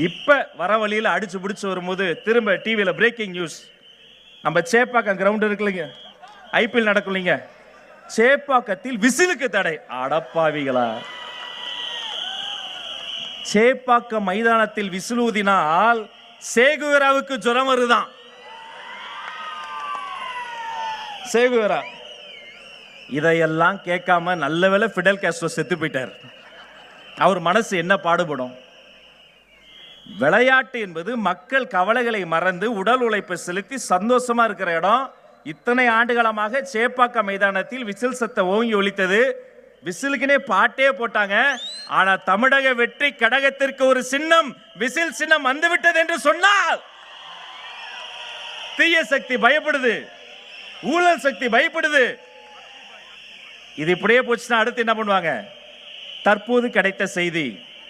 இப்ப வர வழியில் அடிச்சு பிடிச்சு வரும்போது திரும்ப டிவியில் பிரேக்கிங் நியூஸ். நம்ம சேப்பாக்கம் கிரவுண்ட் இருக்குல்லைங்க, ஐபிஎல் நடக்கலைங்க, சேப்பாக்கத்தில் விசிலுக்கு தடை. அடப்பாவிகளா, சேப்பாக்கம் மைதானத்தில் விசில் ஊதினால் சேகுவேராவுக்கு ஜுரம் வருதான். சேகுவேரா இதையெல்லாம் கேட்காம நல்ல வேளை ஃபிடல் காஸ்ட்ரோ செத்து போயிட்டார். அவர் மனசு என்ன பாடுபடும்? விளையாட்டு என்பது மக்கள் கவலைகளை மறந்து உடல் உழைப்பை செலுத்தி சந்தோஷமா இருக்கிற இடம். இத்தனை ஆண்டுகாலமாக சேப்பாக்கம் மைதானத்தில் விசில் சத்தம் ஓங்கி ஒலித்தது. விசிலுக்குனே பாட்டே போட்டாங்க. ஆனா தமிழக வெற்றி கழகத்திற்கு ஒரு சின்னம், விசில் சின்னம் வந்துவிட்டது என்று சொன்னால் தீய சக்தி பயப்படுது, ஊழல் சக்தி பயப்படுது. இது இப்படியே போச்சுன்னா அடுத்து என்ன பண்ணுவாங்க? தற்போது கிடைத்த செய்தி,